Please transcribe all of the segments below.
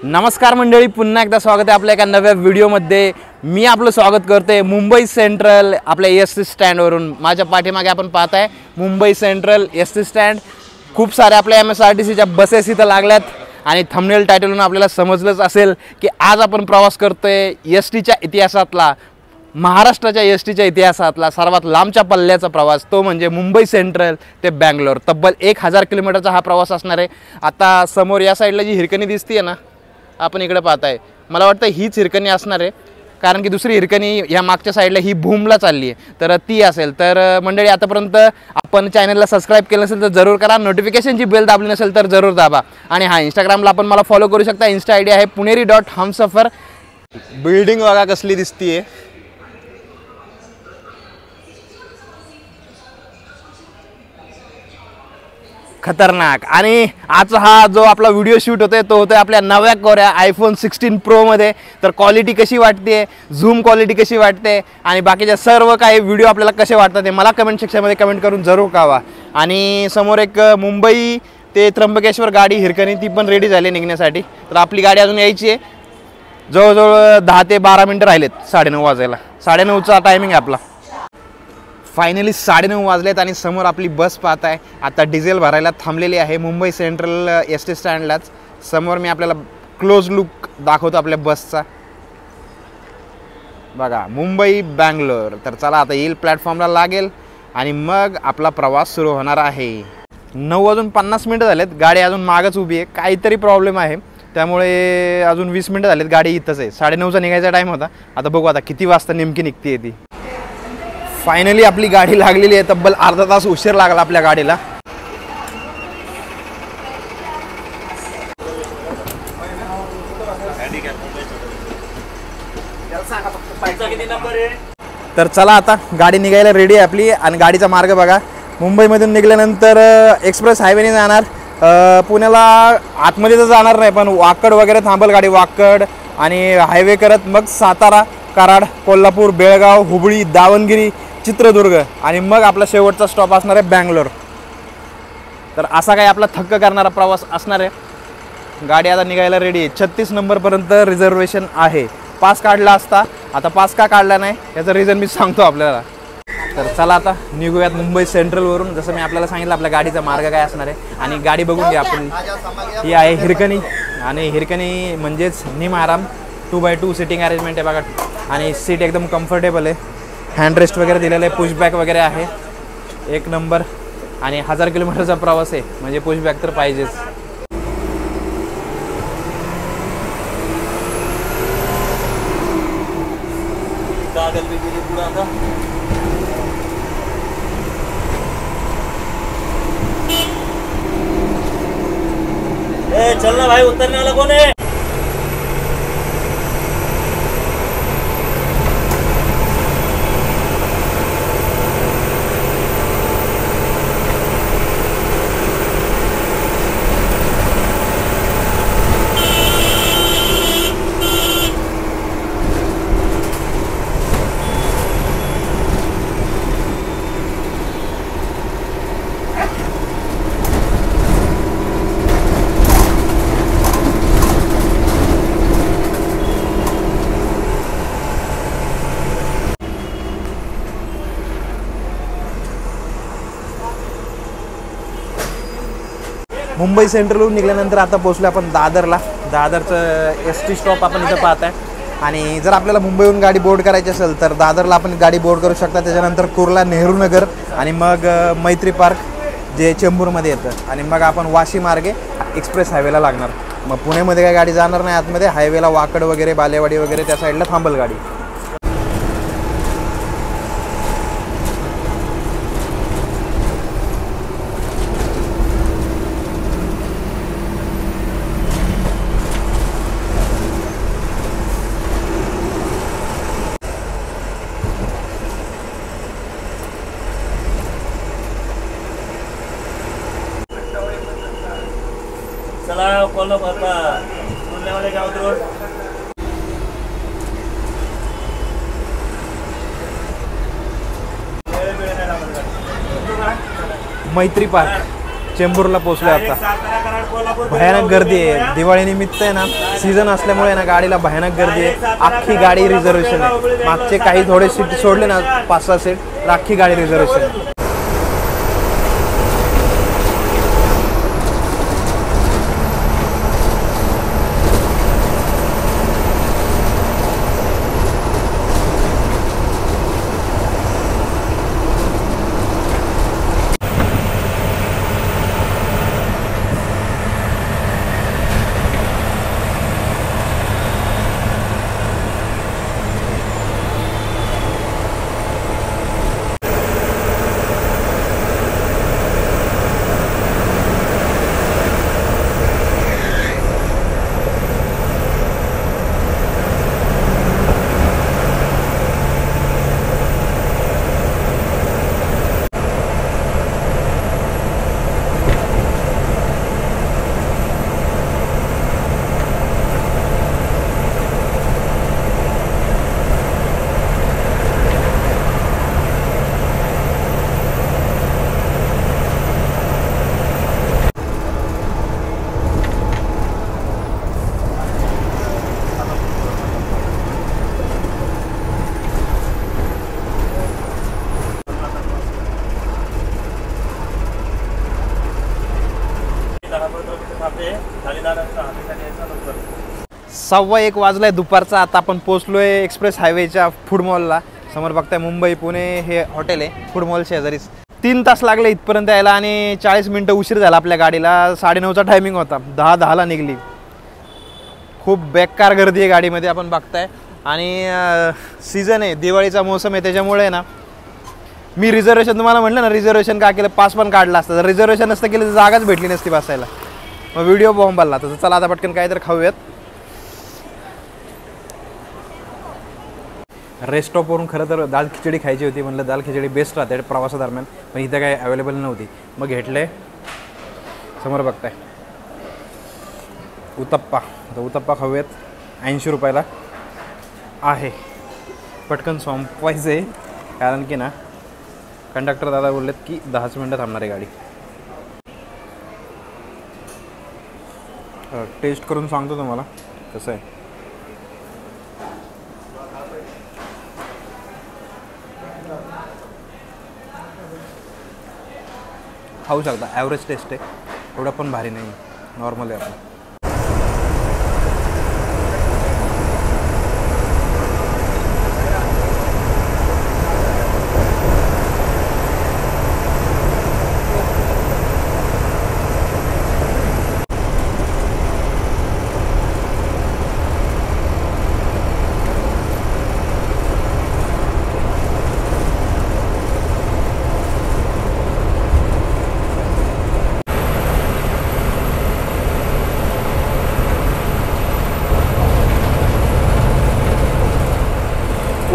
नमस्कार मंडळी, पुन्हा एकदा स्वागत आहे आपल्या एका नव्या व्हिडिओमध्ये। मी आपलं स्वागत करते मुंबई सेंट्रल आपल्या एस टी स्टँडवरून। माझ्या पाठीमागे आपण पाहताय Mumbai central S T stand. खूप सारे आपल्या MSRTCच्या बसेस इथं लागल्यात आणि थंबनेल टायटलवरून आपल्याला समजलंच असेल की आज आपण प्रवास करतोय एस टीच्या इतिहासातला, महाराष्ट्राच्या एस टीच्या इतिहासातला सर्वात लांबच्या पल्ल्याचा प्रवास, तो म्हणजे मुंबई सेंट्रल ते बँगलोर। तब्बल 1000 किलोमीटरचा हा प्रवास असणार आहे। आता समोर या साईडला जी हिरकणी दिसते ना, आपण इकडे पाहताय, मला वाटतं हीच हिरकणी असणार आहे, कारण की दुसरी हिरकणी या मागच्या साईडला ही भूमला चालली आहे, तर ती असेल। तर मंडळी, आतापर्यंत आपण चॅनलला सबस्क्राईब केलं नसेल तर जरूर करा, नोटिफिकेशनची बेल दाबली नसेल तर जरूर दाबा। आणि हां, इंस्टाग्रामला आपण मला फॉलो करू शकता। इंस्टा ID आहे puneri.humsafar। बिल्डिंग बघा कसली दिसतीये, खतरनाक। आणि आज हा जो आपला व्हिडिओ शूट होतोय तो होतोय आपल्या नव्या कोऱ्या iPhone 16 Pro मध्ये। तर क्वालिटी कशी वाटते, झूम क्वालिटी कशी वाटते आणि बाकीच्या सर्व काही व्हिडिओ आपल्याला कसे वाटतात ते मला कमेंट सेक्शनमध्ये कमेंट करून जरूर कळवा। आणि समोर एक मुंबई ते त्र्यंबकेश्वर गाडी हिरकणी ती पण रेडी झाली निघण्यासाठी। तर आपली गाडी अजून यायची आहे, जवळजवळ 10 ते 12 मिनटं राहिलेत 9:30 वाजायला। 9:30चा टायमिंग आहे आपला। फायनली 9:30 वाजलेत आणि समोर आपली बस पाहताय, आता डिझेल भरायला थांबलेली आहे मुंबई सेंट्रल एस टी स्टँडलाच। समोर मी आपल्याला क्लोज लुक दाखवतो आपल्या बसचा, बघा, मुंबई बँगलोर। तर चला आता येईल, प्लॅटफॉर्मला लागेल आणि मग आपला प्रवास सुरू होणार आहे। 9:50 झालेत, गाडी अजून मागच उभी आहे, काहीतरी प्रॉब्लेम आहे, त्यामुळे अजून 20 मिनटं झालेत, गाडी इथंच आहे। 9:30चा निघायचा टाईम होता, आता बघू आता किती वाजता नेमकी निघते ती। फायनली आपली गाडी लागलेली आहे, तब्बल अर्धा तास उशीर लागला आपल्या गाडीला। तर चला आता गाडी निघायला रेडी आहे आपली। आणि गाडीचा मार्ग बघा, मुंबईमधून निघाल्यानंतर एक्सप्रेस हायवेने जाणार, पुण्याला आतमध्ये तर जाणार नाही, पण वाकड वगैरे थांबल गाडी, वाकड आणि हायवे करत मग सातारा, कराड, कोल्हापूर, बेळगाव, हुबळी, दावणगिरी, चित्रदुर्ग आणि मग आपला शेवटचा स्टॉप असणार आहे बँगलोर। तर असा काही आपला थक्क करणारा प्रवास असणार आहे। गाडी आता निघायला रेडी आहे, 36 नंबरपर्यंत रिझर्वेशन आहे। पास काढला असता, आता पास का काढला नाही याचं रिझन मी सांगतो आपल्याला। तर चला आता निघूयात मुंबई सेंट्रलवरून। जसं मी आपल्याला सांगितलं, आपल्या गाडीचा मार्ग काय असणार आहे आणि गाडी बघून घ्या आपण। ही आहे हिरकणी, आणि हिरकणी म्हणजेच निमआराम 2x2 सिटिंग अरेंजमेंट आहे बघा, आणि सीट एकदम कम्फर्टेबल आहे, हँडरेस्ट वगैरे दिलेलं आहे, पुशबॅक वगैरे आहे, एक नंबर। आणि 1000 किलोमीटरचा प्रवास आहे म्हणजे पुशबॅक तर पाहिजेच। चल ना भाई, उतरने वाला कौन है? मुंबई सेंट्रलवरून निघाल्यानंतर आता पोहोचलो आपण दादरला। दादरचं ST स्टॉप आपण इथं पाहताय। आणि जर आपल्याला मुंबईहून गाडी बोर्ड करायची असेल तर दादरला आपण गाडी बोर्ड करू शकता। त्याच्यानंतर कुर्ला, नेहरू नगर आणि मग मैत्री पार्क जे चेंबूरमध्ये येतं, आणि मग आपण वाशी मार्गे एक्सप्रेस हायवेला लागणार। मग पुण्यामध्ये काय गाडी जाणार नाही आतमध्ये, हायवेला वाकड वगैरे, बालेवाडी वगैरे त्या साईडला थांबल गाडी। चला कोल्हापूरला पुण्यावाले गाव रोड। मैत्री पार्क चेंबूरला पोहोचलो आता. सातारा, कराड, कोल्हापूर, भयानक गर्दी आहे. दिवाळीनिमित्त आहे ना, सीझन असल्यामुळे ना गाडीला भयानक गर्दी आहे. अख्खी गाडी रिझर्वेशन आहे. मागचे काही थोडे सीट सोडले ना 5-6 सीट, तर अख्खी गाडी रिझर्वेशन आहे. थांबते. खाली दारांचा हातीसाठी यायचा लवकर. 1:15 वाजलाय दुपारचा. आता आपण पोहोचलोय एक्सप्रेस हायवेच्या फूड मॉलला. समोर बघताय मुंबई पुणे हे हॉटेल आहे फूड मॉल शेजारीच. 3 तास लागले इथपर्यंत यायला आणि 40 मिनटं उशीर झाला आपल्या गाडीला. 9:30चा टायमिंग होता, 10:10ला निघली. खूप बेकार गर्दी आहे गाडीमध्ये आपण बघताय. आणि सीझन आहे, दिवाळीचा मोसम आहे, त्याच्यामुळे ना मी रिझर्वेशन तुम्हाला म्हटलं ना, रिझर्वेशन का केलं, पास पण काढला असता. जर रिझर्वेशन नसतं केलं तर जागाच भेटली नसती बसायला. मग व्हिडिओ बॉम्बाला. तर चला आता पटकन काहीतरी खाऊयात. रेस्ट स्टॉपवरून खरं तर दाल खिचडी खायची होती. म्हणलं दाल खिचडी बेस्ट राहते प्रवासादरम्यान, पण इथं काही अवेलेबल नव्हती. मग घेतले. समोर बघताय उत्तप्पा. आता उत्तप्पा खाऊयात. 80 रुपयाला आहे. पटकन संपवायचं आहे, कारण की ना कंडक्टर दादा बोललेत की 10 मिनटं थांबणार आहे गाडी. टेस्ट करून सांगतो तुम्हाला कसं आहे. खाऊ शकता. ॲव्हरेज टेस्ट आहे, एवढं पण भारी नाही, नॉर्मल आहे आपण.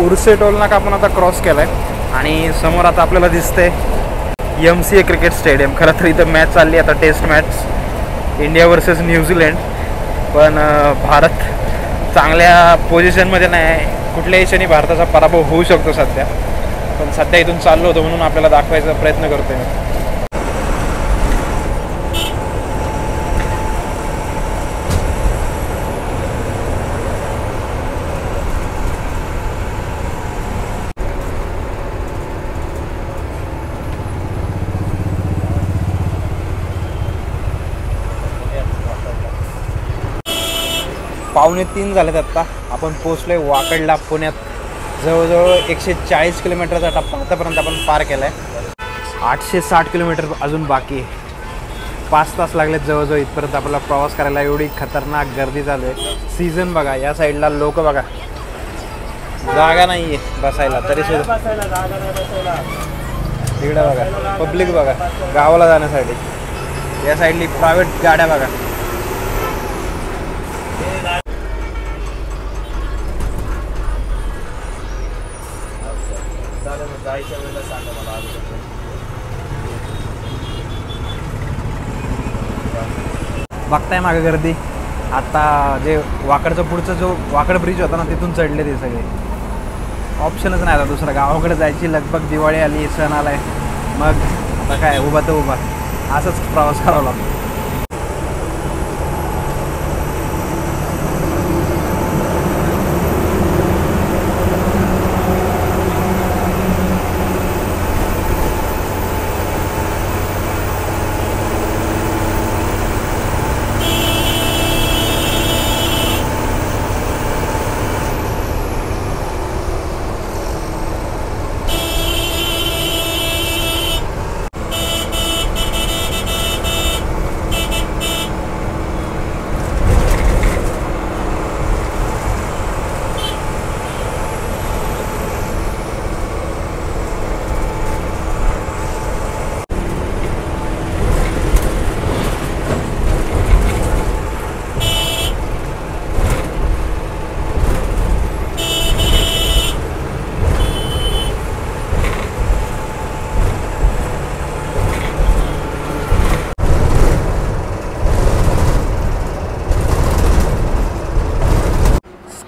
उर्से टोल नाका आपण आता क्रॉस केला आहे आणि समोर आता आपल्याला दिसते MCA क्रिकेट स्टेडियम. खरं तर इथं मॅच चालली आता, test match India versus New Zealand. पण भारत चांगल्या पोझिशनमध्ये नाही. कुठल्याही क्षणी भारताचा पराभव होऊ शकतो सध्या. पण सध्या इथून चाललो होतो म्हणून आपल्याला दाखवायचा प्रयत्न करतोय मी. पावणे 3 झालेत आत्ता. आपण पोचलो आहे वाकडला, पुण्यात. जवळजवळ 140 किलोमीटरचा टप्पा आतापर्यंत आपण पार केला आहे. 860 किलोमीटर अजून बाकी आहे. 5 तास लागलेत जवळजवळ इथपर्यंत आपल्याला प्रवास करायला. एवढी खतरनाक गर्दी चालू आहे. सीझन बघा, या साईडला लोक बघा, जागा नाही आहे बसायला तरी सुद्धा. इकडे बघा पब्लिक बघा गावाला जाण्यासाठी. या साईडली प्रायव्हेट गाड्या बघा. बघताय मागे गर्दी. आता जे वाकडचं पुढचं जो वाकड ब्रिज होता ना, तिथून चढले ते सगळे. ऑप्शनच नाही आता दुसरा. गावाकडे जायची लगबग. दिवाळी आली, सण आलाय, मग आता काय उभा तर उभा. असंच प्रवास करावा लागतो.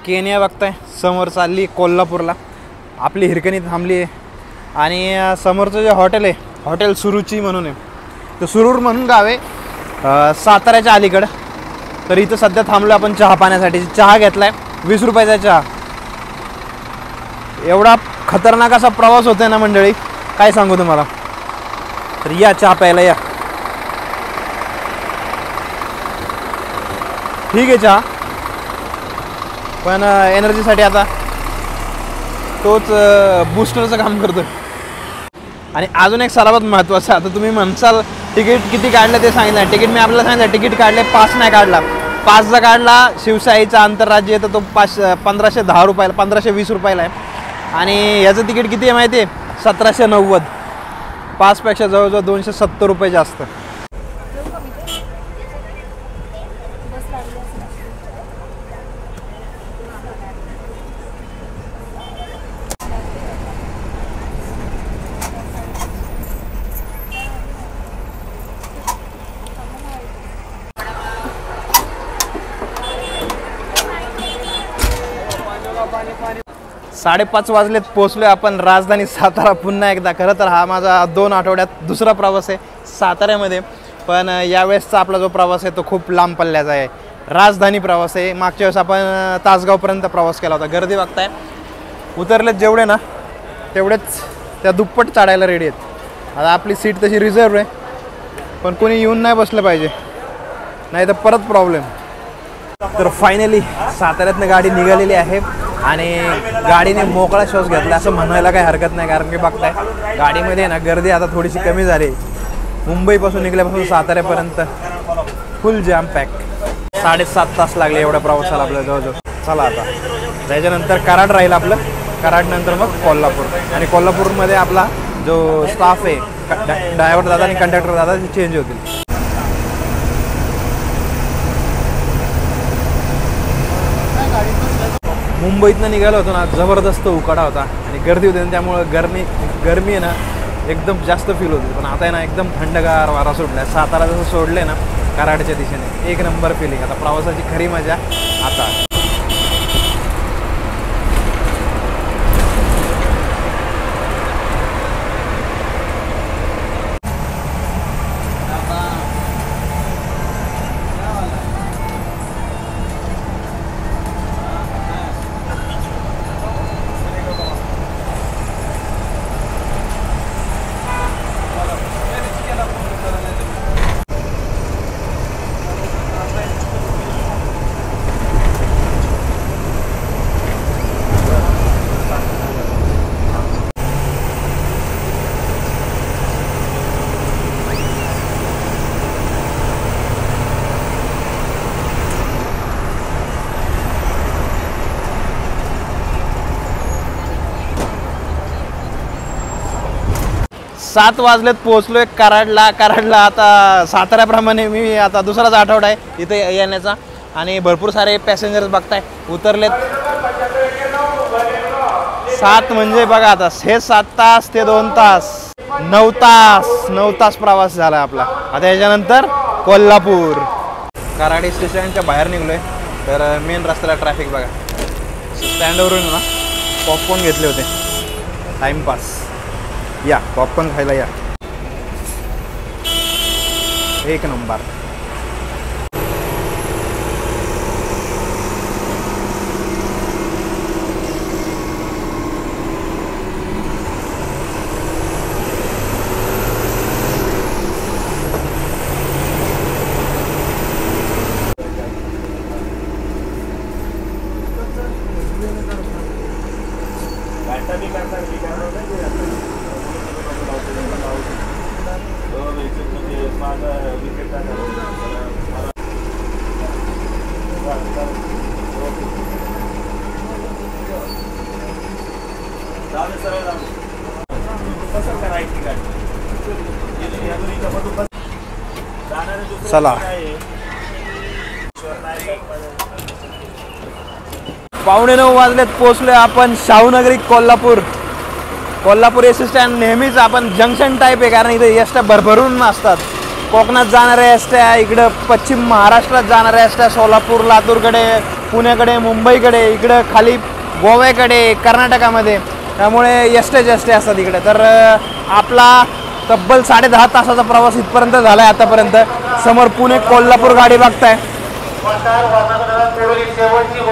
केनिया बघताय समोर चालली कोल्हापूरला. आपली हिरकणी थांबली आहे आणि समोरचं जे हॉटेल आहे हॉटेल सुरुची म्हणून आहे. तर सुरूर म्हणून गाव आहे साताऱ्याच्या अलीकडं. तर इथं सध्या थांबलो आपण चहा पाण्यासाठी. चहा घेतलाय 20 रुपयाचा चहा. एवढा खतरनाक असा प्रवास होतोय ना मंडळी, काय सांगू तुम्हाला. तर या चहा प्यायला या. ठीक आहे चहा, पण एनर्जीसाठी आता तोच बूस्टरचं काम करतो. आणि अजून एक सर्वात महत्त्वाचं, आता तुम्ही म्हणसाल तिकीट किती काढलं ते सांगितलं. तिकीट मी आपल्याला सांगितलं तिकीट काढले, पास नाही काढला. पासचा काढला शिवशाहीचा आंतरराज्य, तर तो 1510 रुपयाला 1520 रुपयाला आहे. आणि याचं तिकीट किती आहे माहिती आहे? 1790. पासपेक्षा जवळजवळ 270 रुपये जास्त. 5:30 वाजलेत, पोचलोय आपण राजधानी सातारा पुन्हा एकदा. खरं तर हा माझा 2 आठवड्यात दुसरा प्रवास आहे साताऱ्यामध्ये. पण यावेळेसचा आपला जो प्रवास आहे तो खूप लांब पल्ल्याचा आहे, राजधानी प्रवास आहे. मागच्या वेळेस आपण तासगावपर्यंत प्रवास केला होता. गर्दी बघताय, उतरलेत जेवढे ना तेवढेच त्या दुप्पट चढायला रेडी आहेत. आता आपली सीट तशी रिझर्व आहे, पण कोणी येऊन नाही बसलं पाहिजे, नाही तर परत प्रॉब्लेम. तर फायनली साताऱ्यातनं गाडी निघालेली आहे आणि गाडीने मोकळा श्वास घेतला असं म्हणायला काही हरकत नाही. कारण की बघताय गाडीमध्ये ना गर्दी आता थोडीशी कमी झाली. मुंबईपासून निघल्यापासून साताऱ्यापर्यंत फुल जॅम पॅक. 7.5 तास लागले एवढ्या प्रवासाला आपल्याला जवळजवळ. चला आता त्याच्यानंतर कराड राहील आपलं. कराडनंतर मग कोल्हापूर. आणि कोल्हापूरमध्ये आपला जो स्टाफ आहे, ड्रायव्हर दादा आणि कंडक्टर दादा, ते चेंज होतील. मुंबईतनं निघालो होतो ना, जबरदस्त उकाडा होता आणि गर्दी होती, त्यामुळं गरमी आहे ना एकदम जास्त फील होती. पण आता आहे ना एकदम थंडगार वारा सुटला. सातारा जसं सोडले ना कराडच्या दिशेने, एक नंबर फिलिंग. आता प्रवासाची खरी मजा आता. सात वाजलेत, पोहोचलोय कराडला. आता साताऱ्याप्रमाणे मी आता दुसराच आठवडा आहे इथे येण्याचा आणि भरपूर सारे पॅसेंजर्स बघताय उतरलेत. 7 म्हणजे बघा आता हे 7 तास ते 2 तास 9 तास प्रवास झाला आपला. आता याच्यानंतर कोल्हापूर. कराड स्टेशनच्या बाहेर निघलोय. तर मेन रस्त्याला ट्रॅफिक बघा. स्टँडवरून ना पॉपकॉर्न घेतले होते टाइमपास. या पॉपकॉर्न खायला या. एक नंबर. चला, पावणे 9 वाजलेत, पोहोचलोय आपण शाहूनगरी कोल्हापूर. कोल्हापूर एस स्टँड नेहमीच आपण जंक्शन टाईप आहे, कारण इथे एसट्या भरभरून असतात. कोकणात जाणाऱ्या एसट्या, इकडं पश्चिम महाराष्ट्रात जाणाऱ्या एसट्या, सोलापूर लातूरकडे, पुण्याकडे, मुंबईकडे, इकडं खाली गोव्याकडे, कर्नाटकामध्ये, त्यामुळे एसट्याच एसट्या असतात इकडे. तर आपला तब्बल 10.5 तासाचा प्रवास इथपर्यंत झाला आहे आतापर्यंत. समोर पुणे कोल्हापूर गाडी बघताय.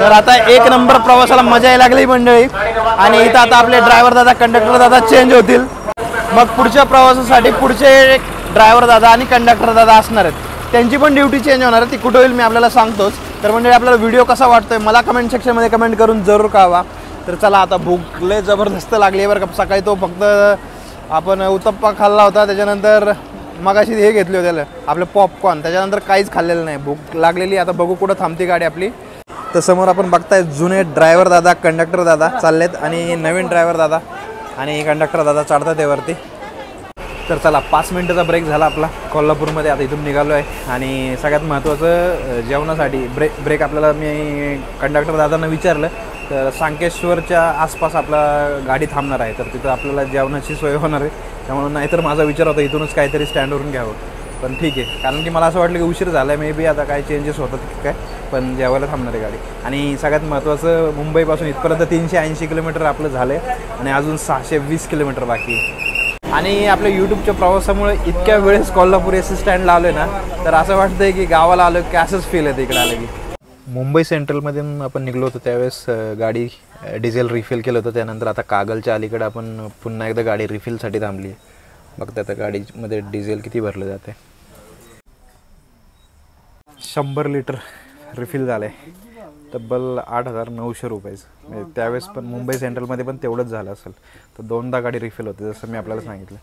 तर आता एक नंबर प्रवासाला मजा यायला लागली मंडळी. आणि इथं आता आपले ड्रायव्हर दादा, कंडक्टर दादा चेंज होतील. मग पुढच्या प्रवासासाठी पुढचे ड्रायव्हर दादा आणि कंडक्टर दादा असणार आहेत. त्यांची पण ड्युटी चेंज होणार आहे. ती कुठं होईल मी आपल्याला सांगतोच. तर मंडळी, आपल्याला व्हिडिओ कसा वाटतोय मला कमेंट सेक्शनमध्ये कमेंट करून जरूर कळवा. तर चला, आता भूक लय जबरदस्त लागली आहे बरं का. सकाळी तो फक्त आपण उत्तप्पा खाल्ला होता, त्याच्यानंतर मगाशी हे घेतले होते आपले पॉपकॉर्न, त्याच्यानंतर काहीच खाल्लेलं नाही. भूक लागलेली. आता बघू कुठं थांबते गाडी आपली. तर समोर आपण बघताय जुने ड्रायव्हर दादा, कंडक्टर दादा चाललेत आणि नवीन ड्रायव्हर दादा आणि कंडक्टर दादा चढतात त्यावरती. तर चला, 5 मिनिटाचा ब्रेक झाला आपला कोल्हापूरमध्ये. आता इथून निघालो आहे आणि सगळ्यात महत्त्वाचं जेवणासाठी ब्रेक आपल्याला मी कंडक्टर दादांना विचारलं, तर सांकेश्वरच्या आसपास आपला गाडी थांबणार आहे. तर तिथं आपल्याला जेवणाची सोय होणार आहे. त्यामुळे नाहीतर माझा विचार होता इथूनच काहीतरी स्टँडवरून घ्यावं, पण ठीक आहे, कारण की मला असं वाटलं की उशीर झाला आहे, मे बी आता काय चेंजेस होतात काय, पण जेवायला थांबणार आहे गाडी. आणि सगळ्यात महत्त्वाचं, मुंबईपासून इथपर्यंत 380 किलोमीटर आपलं झालं आहे आणि अजून 620 किलोमीटर बाकी आहे. आणि आपल्या यूट्यूबच्या प्रवासामुळे इतक्या वेळेस कोल्हापूर एस स्टँडला आलो आहे ना, तर असं वाटतं आहे की गावाला आलो की असंच फील येतं इकडे आलं की. मुंबई सेंट्रलमधून आपण निघलो होतो त्यावेळेस गाडी डिझेल रिफिल केलं होतं. त्यानंतर आता कागलच्या अलीकडे आपण पुन्हा एकदा गाडी रिफिलसाठी थांबली आहे. बघता आता गाडीमध्ये डिझेल किती भरलं जाते. 100 लिटर रिफिल झालं आहे, तब्बल 8,900 रुपयाचं. म्हणजे त्यावेळेस पण मुंबई सेंट्रलमध्ये पण तेवढंच झालं असेल. तर 2दा गाडी रिफिल होते जसं मी आपल्याला सांगितलं.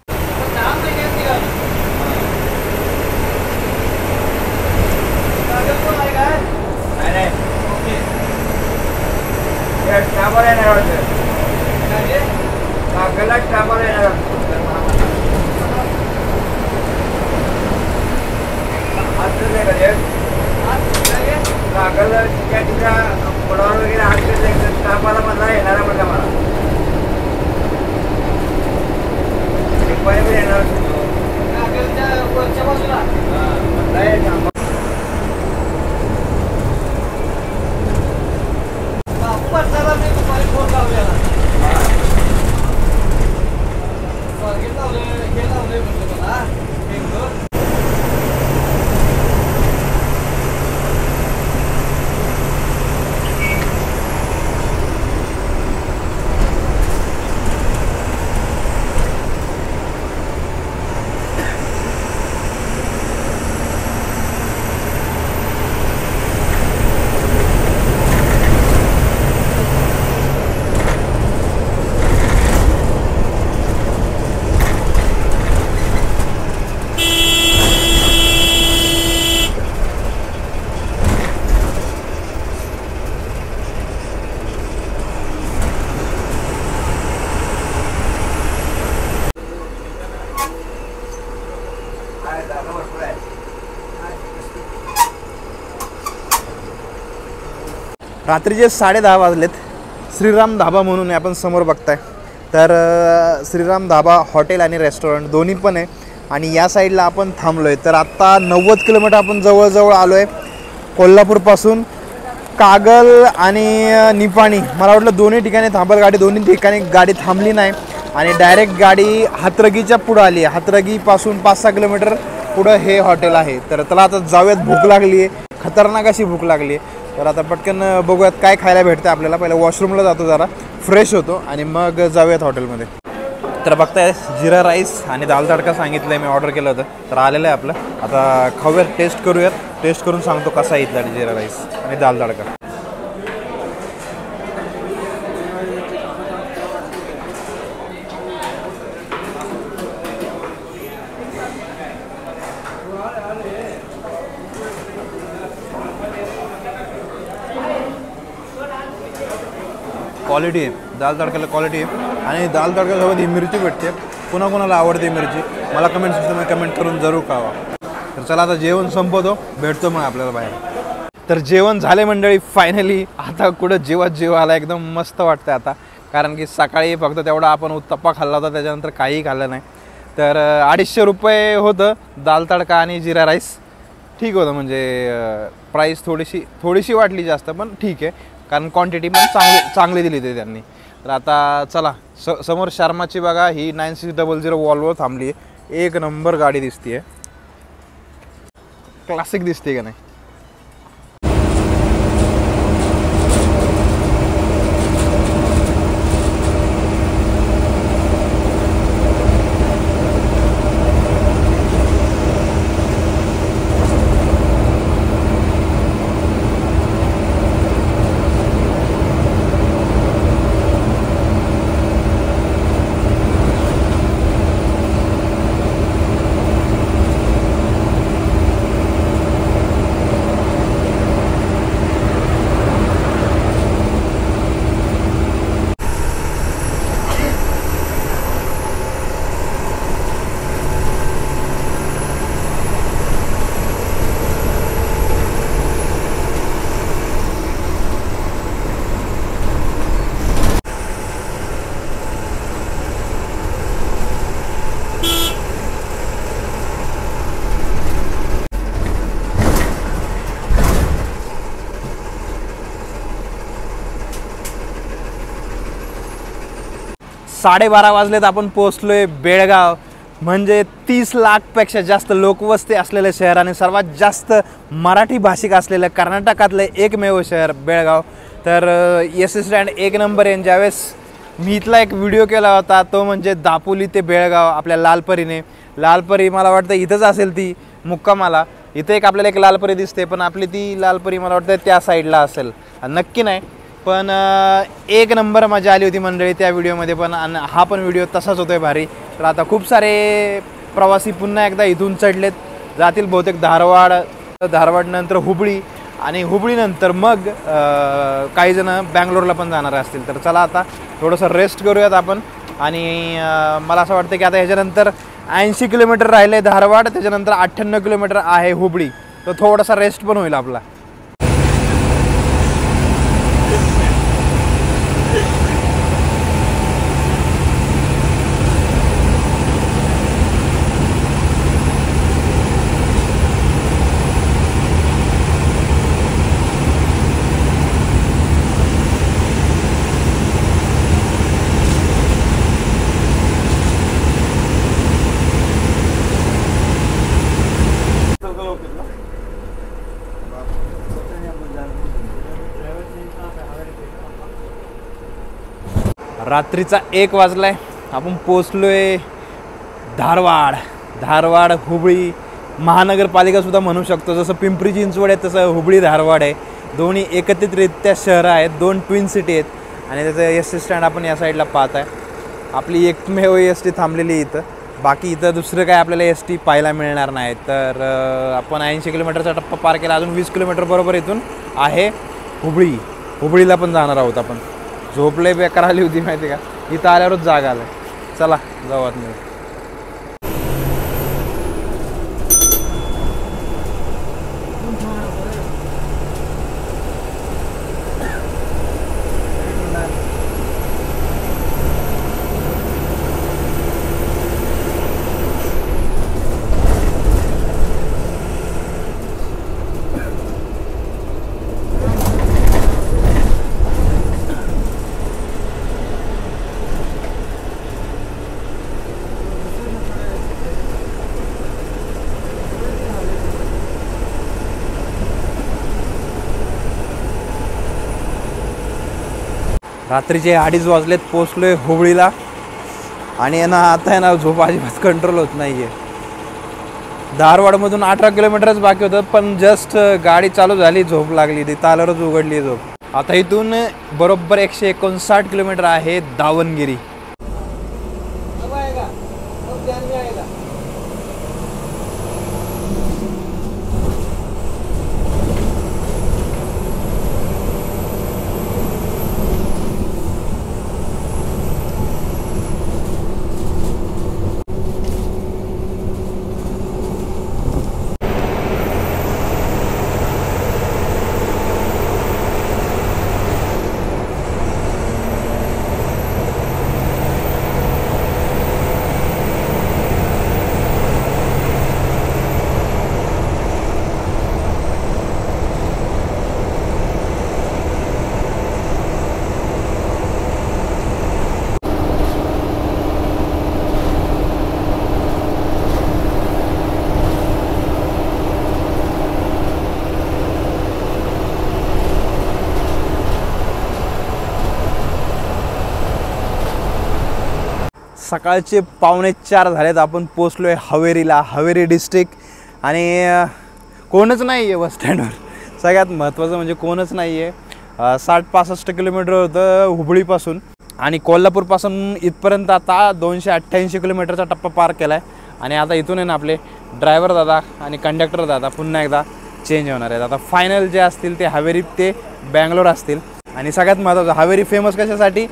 रात्रीचे 10:30 वाजलेत. श्रीराम धाबा म्हणून आपण समोर बघताय. तर श्रीराम धाबा हॉटेल आणि रेस्टॉरंट दोन्ही पण आहे. आणि या साईडला आपण थांबलो आहे. तर आत्ता 90 किलोमीटर आपण जवळजवळ आलो आहे कोल्हापूरपासून. कागल आणि निपाणी, मला वाटलं दोन्ही ठिकाणी थांबल गाडी, दोन्ही ठिकाणी गाडी थांबली नाही आणि डायरेक्ट गाडी हातरगीच्या पुढं आली आहे. हातरगीपासून 5-6 किलोमीटर पुढं हे हॉटेल आहे. तर त्याला आता जाऊयात, भूक लागली आहे, खतरनाक अशी भूक लागली आहे. तर आता पटकन बघूयात काय खायला भेटतं आपल्याला. पहिलं वॉशरूमला जातो, जरा फ्रेश होतो आणि मग जाऊयात हॉटेलमध्ये. तर बघताय जिरा राईस आणि दाल तडका सांगितलं आहे, मी ऑर्डर केलं होतं. तर आलेलं आहे आपलं. आता खाऊयात, टेस्ट करूयात. टेस्ट करून सांगतो कसा आहे इथला जिरा राईस आणि दाल तडका. क्वालिटी आहे, दाल तडक्याला क्वालिटी आहे. आणि दाल तडक्यासोबत ही मिरची भेटते. पुन्हा कोणाला आवडते मिरची मला कमेंट सेक्शनमध्ये कमेंट करून जरूर कळवा. तर चला आता जेवण संपवतो, भेटतो मग आपल्याला बाहेर. तर जेवण झाले मंडळी फायनली. आता कुठं जेवा आला, एकदम मस्त वाटतं आता. कारण की सकाळी फक्त तेवढा आपण उत्तप्पा खाल्ला होता, त्याच्यानंतर काहीही खाल्लं नाही. तर 250 रुपये होतं दाल तडका आणि जिरा राईस. ठीक होतं, म्हणजे प्राईस थोडीशी वाटली जास्त, पण ठीक आहे. कारण क्वांटिटी पण चांगली दिली होती त्यांनी. तर आता चला, समोर शर्माची बघा ही 9600 वॉल्वो थांबली आहे. एक नंबर गाडी दिसते आहे, क्लासिक दिसते का नाही. साडेबारा वाजलेत, आपण पोहोचलोय बेळगाव. म्हणजे 30 लाखपेक्षा जास्त लोकवस्ती असलेलं शहर आणि सर्वात जास्त मराठी भाषिक असलेलं कर्नाटकातलं एकमेव शहर बेळगाव. तर एस स्टँड एक नंबर आहे. ज्यावेळेस मी इथला एक व्हिडिओ केला होता तो म्हणजे दापोली ते बेळगाव आपल्या लालपरीने. लालपरी मला वाटतं इथंच असेल ती मुक्कामाला. इथं एक आपल्याला एक लालपरी दिसते, पण आपली ती लालपरी मला वाटतं त्या साईडला असेल, नक्की नाही. पण एक नंबर मजा आली होती मंडळी त्या व्हिडिओमध्ये पण. आणि हा पण व्हिडिओ तसाच होतोय भारी. तर आता खूप सारे प्रवासी पुन्हा एकदा इथून चढलेत, जातील बहुतेक धारवाडनंतर हुबळी आणि हुबळीनंतर मग काही जण बँगलोरला पण जाणार असतील. तर चला आता थोडंसं रेस्ट करूयात आपण. आणि मला असं वाटतं की आता ह्याच्यानंतर 80 किलोमीटर राहिले धारवाड, त्याच्यानंतर 98 किलोमीटर आहे हुबळी. तर थोडासा रेस्ट पण होईल आपला. रात्रीचा 1 वाजलाय, आपण पोचलोय धारवाड हुबळी महानगरपालिका सुद्धा म्हणू शकतो. जसं पिंपरी चिंचवड आहे तसं हुबळी धारवाड आहे. दोन्ही एकत्रितरित्या शहरं आहेत, 2 ट्विन सिटी आहेत. आणि त्याचं एस टी स्टँड आपण या साईडला पाहत आहे. आपली एकमेव एस टी थांबलेली इथं. बाकी इथं दुसरं काय आपल्याला एस टी पाहायला मिळणार नाही. तर आपण 80 किलोमीटरचा टप्पा पार केला. अजून 20 किलोमीटर बरोबर इथून आहे हुबळीला पण जाणार आहोत आपण. झोपले बेकार आली होती माहिती का, इथं आल्यावरच जाग आलं. चला जाऊ आतमध्ये. रात्रीचे 2:30 वाजलेत, पोचलोय हुबळीला. आणि आहे ना आता आहे ना झोप अजिबात कंट्रोल होत नाही आहे. धारवाडमधून 18 किलोमीटरच बाकी होतं, पण जस्ट गाडी चालू झाली झोप लागली, तिथं आल्यावरच उघडली झोप. आता इथून बरोबर 159 किलोमीटर आहे दावणगिरी. सकाळचे 3:45 झालेत. आपण पोचलो आहे हवेरीला, हवेरी डिस्ट्रिक्ट. आणि कोणच नाही आहे बस स्टँडवर. सगळ्यात महत्त्वाचं म्हणजे कोणच नाही आहे. 60-65 किलोमीटर होतं हुबळीपासून, आणि कोल्हापूरपासून इथपर्यंत आता 288 किलोमीटरचा टप्पा पार केला आहे. आणि आता इथून आहे ना आपले ड्रायव्हर दादा आणि कंडक्टर दादा पुन्हा एकदा चेंज होणार आहेत. आता फायनल जे असतील ते हवेरी ते बँगलोर असतील. आणि सगळ्यात महत्त्वाचं, हवेरी फेमस कशासाठी?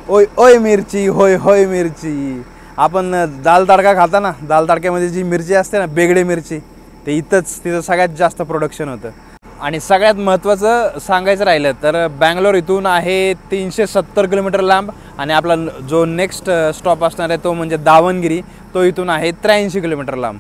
ओय ओय मिरची, होय होय मिरची. आपण दाल तडका खाता ना, दाल तडक्यामध्ये जी मिरची असते ना, बेगडे मिरची, ते तिथं सगळ्यात जास्त प्रोडक्शन होतं. आणि सगळ्यात महत्त्वाचं सांगायचं राहिलं तर बँगलोर इथून आहे 370 किलोमीटर लांब. आणि आपला जो नेक्स्ट स्टॉप असणार आहे तो म्हणजे दावणगिरी, तो इथून आहे 83 किलोमीटर लांब.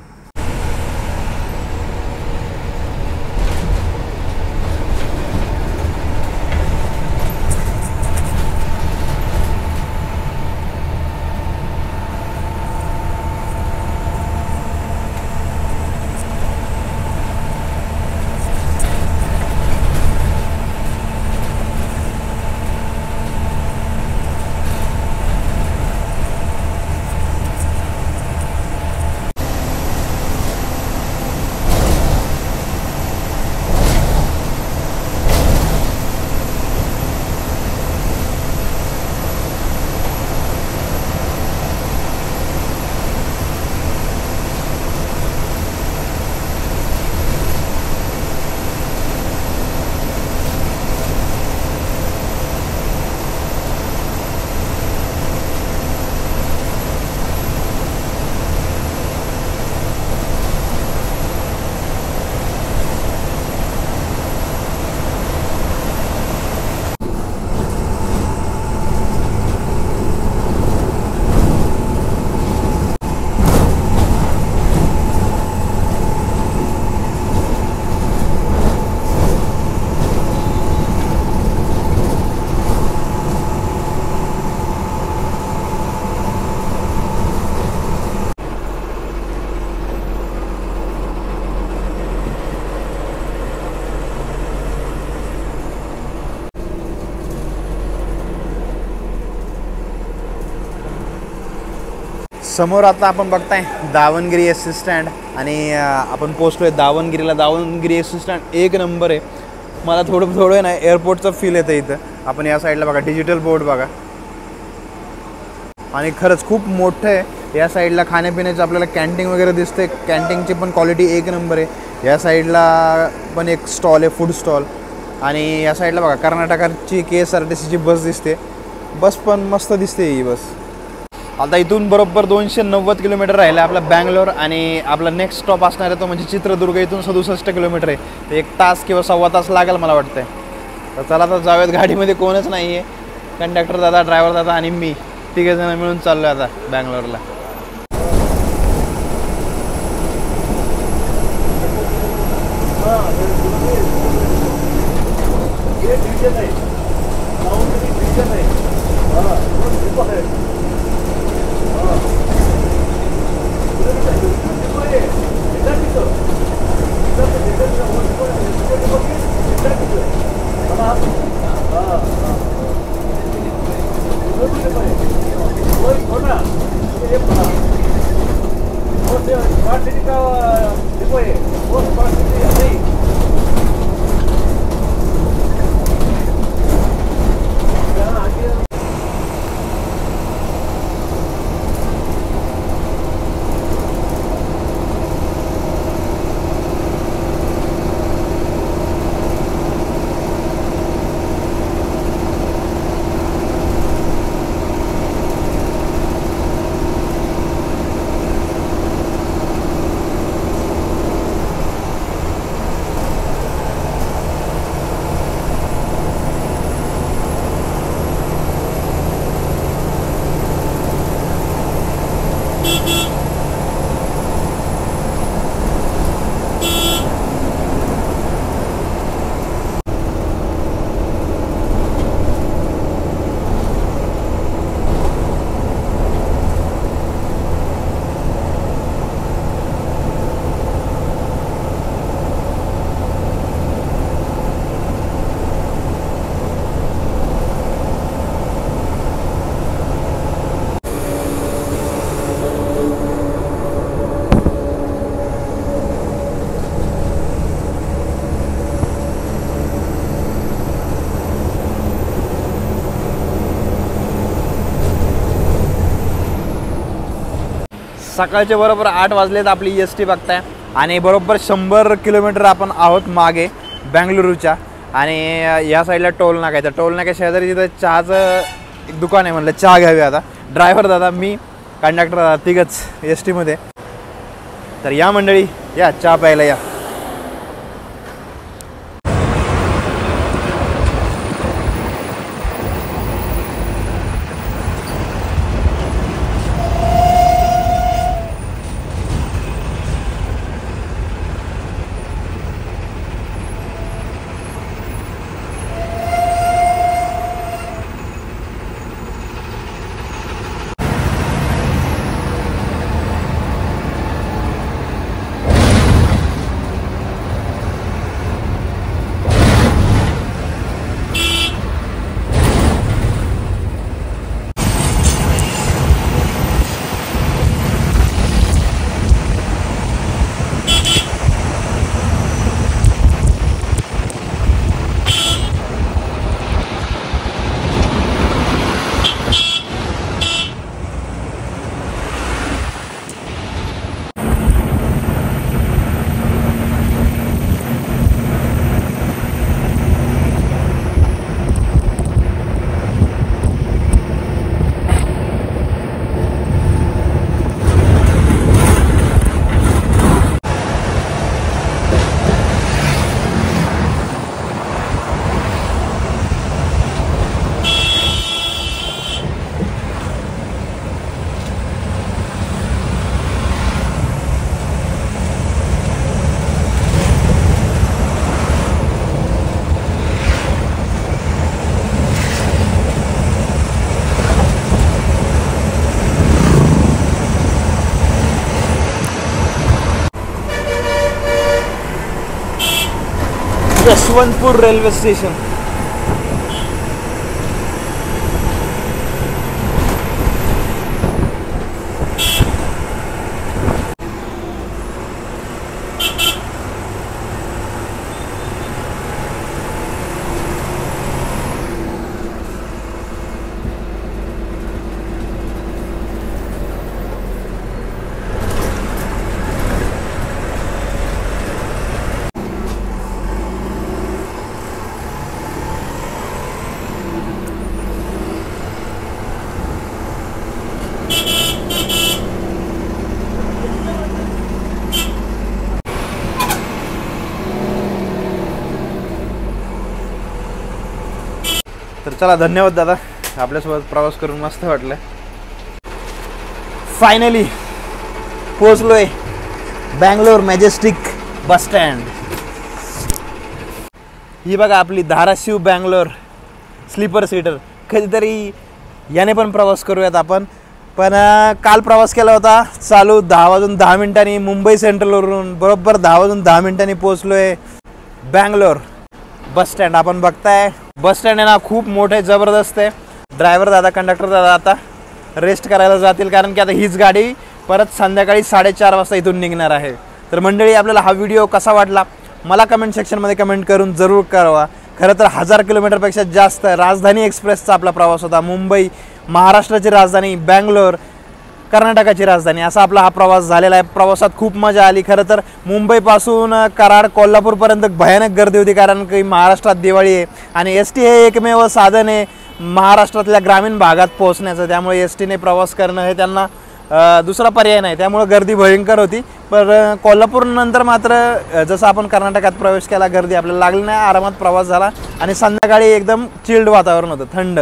समोर आता आपण बघताय दावणगिरी एस टी स्टँड. आणि आपण पोचलो आहे दावणगिरीला. दावणगिरी एस टी स्टँड एक नंबर आहे. मला थोडं आहे ना एअरपोर्टचं फील येतं इथं. आपण या साईडला बघा, डिजिटल बोर्ड बघा, आणि खरंच खूप मोठं आहे. या साईडला खाण्यापिण्याचं आपल्याला कॅन्टीन वगैरे दिसते. कॅन्टीनची पण क्वालिटी एक नंबर आहे. या साईडला पण एक स्टॉल आहे, फूड स्टॉल. आणि या साईडला बघा कर्नाटकाची KSRTCची बस दिसते. बस पण मस्त दिसते ही बस. आता इथून बरोबर 290 किलोमीटर राहिलं आपला बँगलोर. आणि आपला नेक्स्ट स्टॉप असणार आहे तो म्हणजे चित्रदुर्ग. इथून 67 किलोमीटर आहे. तर 1 तास किंवा सव्वा तास लागेल मला वाटतं आहे. तर चला तर जाऊयात. गाडीमध्ये कोणच नाही आहे. कंडक्टर दादा, ड्रायव्हर दादा आणि मी, तिघेजण मिळून चाललो आहे आता बँगलोरला. सकाळचे बरोबर 8 वाजलेत, आपली एस टी बघताय आणि बरोबर 100 किलोमीटर आपण आहोत मागे बेंगलुरूच्या. आणि या साईडला टोल नाका आहे, तर टोल नाक्या शेजारी तिथं चहाचं एक दुकान आहे, म्हणलं चहा घ्यावी. आता ड्रायव्हर दादा, मी, कंडक्टर दादा, तिघंच एस टीमध्ये. तर या मंडळी, या चहा प्यायला या. Yeshwantpur railway station. तर चला, धन्यवाद दादा, आपल्यासोबत प्रवास करून मस्त वाटलं. फायनली पोहोचलोय बँगलोर मॅजेस्टिक बस स्टँड. ही बघा आपली धाराशिव बँगलोर स्लीपर सीटर. कधीतरी याने पण प्रवास करूयात आपण. पण काल प्रवास केला होता चालू 10:10 मुंबई सेंट्रलवरून. बरोबर 10:10 पोहोचलोय बँगलोर बस स्टँड. आपण बघताय बस स्टँड आहे ना, खूप मोठे जबरदस्त आहे. ड्रायव्हर दादा, कंडक्टर दादा आता रेस्ट करायला जातील, कारण की आता हीच गाडी परत संध्याकाळी 4:30 वाजता इथून निघणार आहे. तर मंडळी, आपल्याला हा व्हिडिओ कसा वाटला मला कमेंट सेक्शनमध्ये कमेंट करून जरूर कळवा. खरं तर 1000 किलोमीटरपेक्षा जास्त राजधानी एक्सप्रेसचा आपला प्रवास होता. मुंबई महाराष्ट्राची राजधानी, बँगलोर कर्नाटकाची राजधानी, असा आपला हा प्रवास झालेला आहे. प्रवासात खूप मजा आली. खरं तर मुंबईपासून कराड कोल्हापूरपर्यंत भयानक गर्दी होती, कारण की महाराष्ट्रात दिवाळी आहे आणि एस टी हे एकमेव साधन आहे महाराष्ट्रातल्या ग्रामीण भागात पोहोचण्याचं. त्यामुळे एस टीने प्रवास करणं हे त्यांना दुसरा पर्याय नाही, त्यामुळे गर्दी भयंकर होती. पण कोल्हापूरनंतर मात्र जसं आपण कर्नाटकात प्रवेश केला, गर्दी आपल्याला लागली नाही, आरामात प्रवास झाला आणि संध्याकाळी एकदम चिल्ड वातावरण होतं, थंड.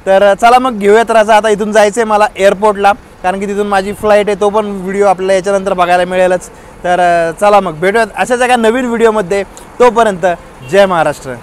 तर चला मग घेऊयात राजा. आता इथून जायचं आहे मला एअरपोर्टला, कारण की तिथून माझी फ्लाईट आहे. तो पण व्हिडिओ आपल्याला याच्यानंतर बघायला मिळेलच. तर चला मग भेटूयात अशाच एका नवीन व्हिडिओमध्ये. तोपर्यंत जय महाराष्ट्र.